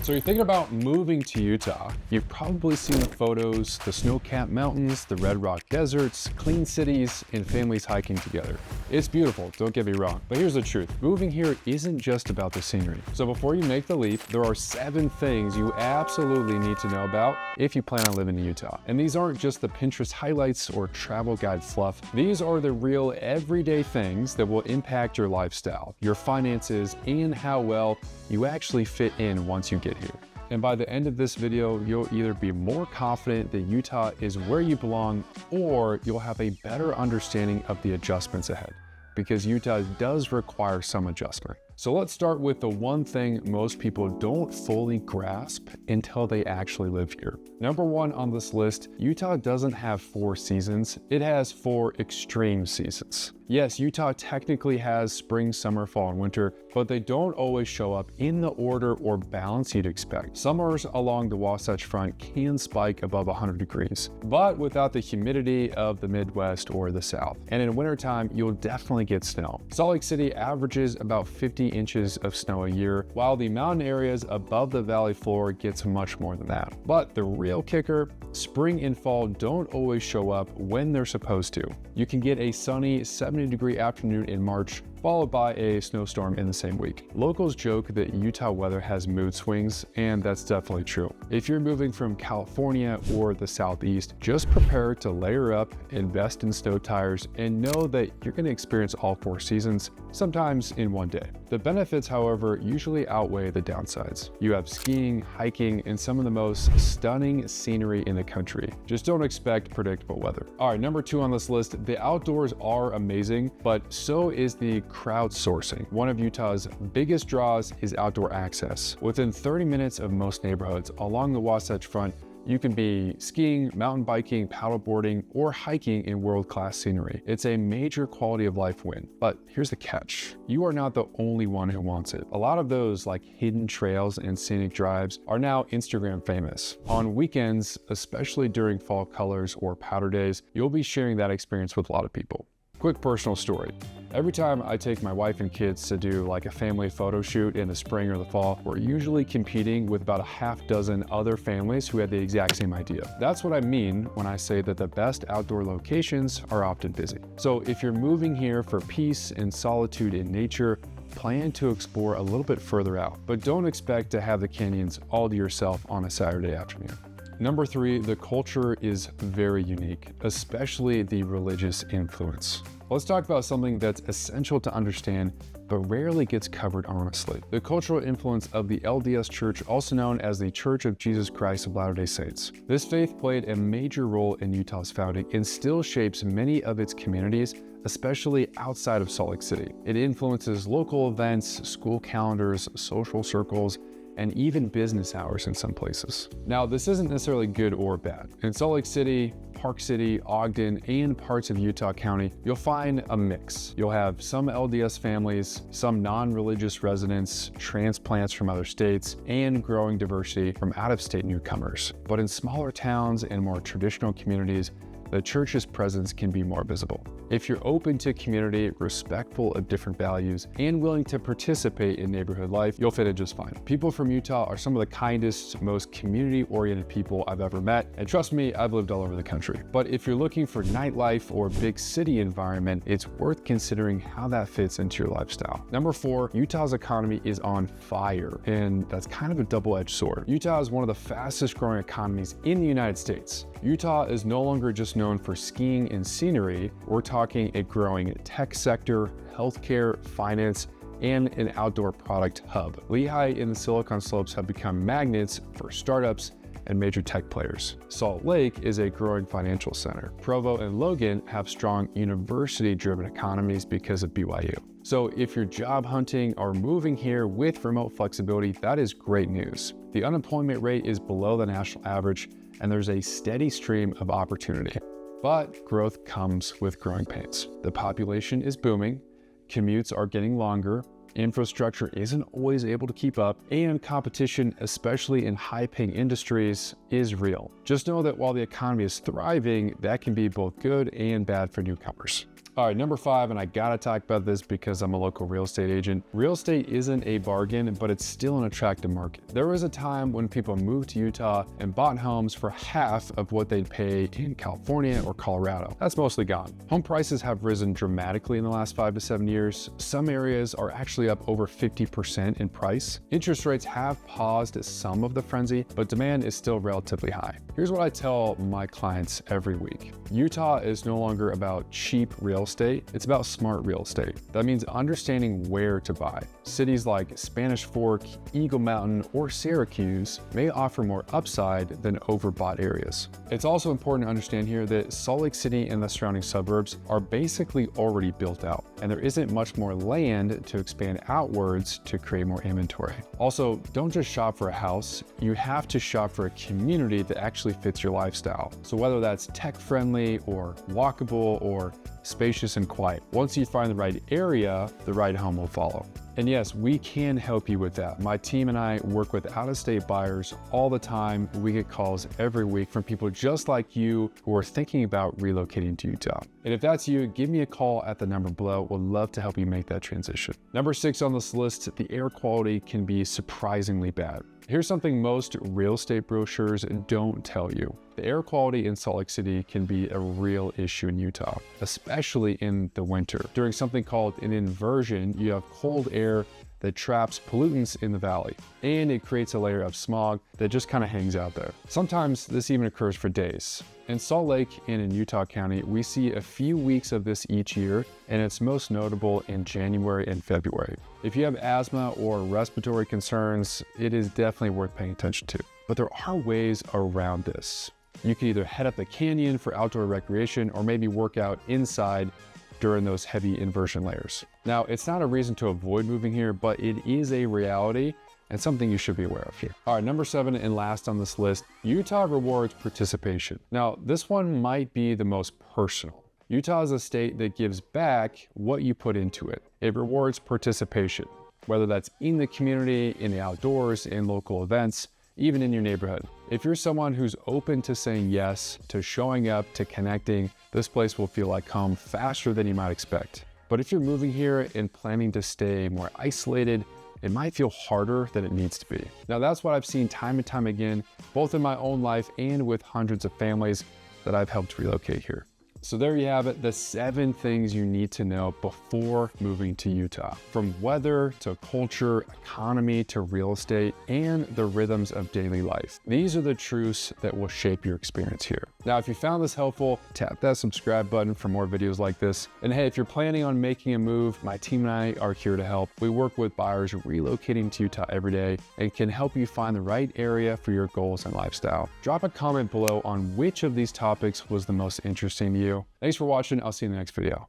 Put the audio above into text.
So you're thinking about moving to Utah. You've probably seen the photos, the snow-capped mountains, the red rock deserts, clean cities, and families hiking together. It's beautiful, don't get me wrong, but here's the truth. Moving here isn't just about the scenery. So before you make the leap, there are 7 things you absolutely need to know about if you plan on living in Utah. And these aren't just the Pinterest highlights or travel guide fluff. These are the real everyday things that will impact your lifestyle, your finances, and how well you actually fit in once you get here. And by the end of this video, you'll either be more confident that Utah is where you belong, or you'll have a better understanding of the adjustments ahead, because Utah does require some adjustment. So let's start with the one thing most people don't fully grasp until they actually live here. Number 1 on this list, Utah doesn't have 4 seasons, it has 4 extreme seasons. Yes, Utah technically has spring, summer, fall, and winter, but they don't always show up in the order or balance you'd expect. Summers along the Wasatch Front can spike above 100 degrees, but without the humidity of the Midwest or the South. And in wintertime, you'll definitely get snow. Salt Lake City averages about 50 inches of snow a year, while the mountain areas above the valley floor gets much more than that. But the real kicker, spring and fall don't always show up when they're supposed to. You can get a sunny 70-degree afternoon in March, followed by a snowstorm in the same week. Locals joke that Utah weather has mood swings, and that's definitely true. If you're moving from California or the Southeast, just prepare to layer up, invest in snow tires, and know that you're going to experience all 4 seasons, sometimes in one day. The benefits, however, usually outweigh the downsides. You have skiing, hiking, and some of the most stunning scenery in the country. Just don't expect predictable weather. All right, number 2 on this list, the outdoors are amazing, but so is the crowdsourcing. One of Utah's biggest draws is outdoor access. Within 30 minutes of most neighborhoods along the Wasatch Front, you can be skiing, mountain biking, paddleboarding, or hiking in world-class scenery. It's a major quality of life win. But here's the catch. You are not the only one who wants it. A lot of those, like hidden trails and scenic drives, are now Instagram famous. On weekends, especially during fall colors or powder days, you'll be sharing that experience with a lot of people. Quick personal story. Every time I take my wife and kids to do like a family photo shoot in the spring or the fall, we're usually competing with about a half dozen other families who had the exact same idea. That's what I mean when I say that the best outdoor locations are often busy. So if you're moving here for peace and solitude in nature, plan to explore a little bit further out, but don't expect to have the canyons all to yourself on a Saturday afternoon. Number 3, the culture is very unique, especially the religious influence. Let's talk about something that's essential to understand, but rarely gets covered honestly. The cultural influence of the LDS Church, also known as the Church of Jesus Christ of Latter-day Saints. This faith played a major role in Utah's founding and still shapes many of its communities, especially outside of Salt Lake City. It influences local events, school calendars, social circles, and even business hours in some places. Now, this isn't necessarily good or bad. In Salt Lake City, Park City, Ogden, and parts of Utah County, you'll find a mix. You'll have some LDS families, some non-religious residents, transplants from other states, and growing diversity from out-of-state newcomers. But in smaller towns and more traditional communities, the church's presence can be more visible. If you're open to community, respectful of different values, and willing to participate in neighborhood life, you'll fit in just fine. People from Utah are some of the kindest, most community-oriented people I've ever met, and trust me, I've lived all over the country. But if you're looking for nightlife or big city environment, it's worth considering how that fits into your lifestyle. Number 4, Utah's economy is on fire, and that's kind of a double-edged sword. Utah is one of the fastest growing economies in the United States. Utah is no longer just known for skiing and scenery. We're talking a growing tech sector, healthcare, finance, and an outdoor product hub. Lehi and the Silicon Slopes have become magnets for startups and major tech players. Salt Lake is a growing financial center. Provo and Logan have strong university-driven economies because of BYU. So if you're job hunting or moving here with remote flexibility, that is great news. The unemployment rate is below the national average, and there's a steady stream of opportunity. But growth comes with growing pains. The population is booming, commutes are getting longer, infrastructure isn't always able to keep up, and competition, especially in high-paying industries, is real. Just know that while the economy is thriving, that can be both good and bad for newcomers. All right, number 5, and I gotta talk about this because I'm a local real estate agent. Real estate isn't a bargain, but it's still an attractive market. There was a time when people moved to Utah and bought homes for half of what they'd pay in California or Colorado. That's mostly gone. Home prices have risen dramatically in the last 5 to 7 years. Some areas are actually up over 50% in price. Interest rates have paused some of the frenzy, but demand is still relatively high. Here's what I tell my clients every week. Utah is no longer about cheap real estate, it's about smart real estate. That means understanding where to buy. Cities like Spanish Fork, Eagle Mountain, or Syracuse may offer more upside than overbought areas. It's also important to understand here that Salt Lake City and the surrounding suburbs are basically already built out, and there isn't much more land to expand outwards to create more inventory. Also, don't just shop for a house, you have to shop for a community that actually fits your lifestyle. So whether that's tech-friendly or walkable or spacious and quiet, once you find the right area, the right home will follow. And yes, we can help you with that. My team and I work with out-of-state buyers all the time. We get calls every week from people just like you who are thinking about relocating to Utah. And if that's you, give me a call at the number below. We'd love to help you make that transition. Number 6 on this list, the air quality can be surprisingly bad. Here's something most real estate brochures don't tell you. The air quality in Salt Lake City can be a real issue in Utah, especially in the winter. During something called an inversion, you have cold air that traps pollutants in the valley, and it creates a layer of smog that just kind of hangs out there. Sometimes this even occurs for days. In Salt Lake and in Utah County, we see a few weeks of this each year, and it's most notable in January and February. If you have asthma or respiratory concerns, it is definitely worth paying attention to. But there are ways around this. You can either head up the canyon for outdoor recreation or maybe work out inside during those heavy inversion layers. Now, it's not a reason to avoid moving here, but it is a reality and something you should be aware of here. All right, number 7 and last on this list, Utah rewards participation. Now, this one might be the most personal. Utah is a state that gives back what you put into it. It rewards participation, whether that's in the community, in the outdoors, in local events, even in your neighborhood. If you're someone who's open to saying yes, to showing up, to connecting, this place will feel like home faster than you might expect. But if you're moving here and planning to stay more isolated, it might feel harder than it needs to be. Now that's what I've seen time and time again, both in my own life and with hundreds of families that I've helped relocate here. So there you have it, the 7 things you need to know before moving to Utah. From weather to culture, economy to real estate, and the rhythms of daily life. These are the truths that will shape your experience here. Now, if you found this helpful, tap that subscribe button for more videos like this. And hey, if you're planning on making a move, my team and I are here to help. We work with buyers relocating to Utah every day and can help you find the right area for your goals and lifestyle. Drop a comment below on which of these topics was the most interesting to you. Thanks for watching. I'll see you in the next video.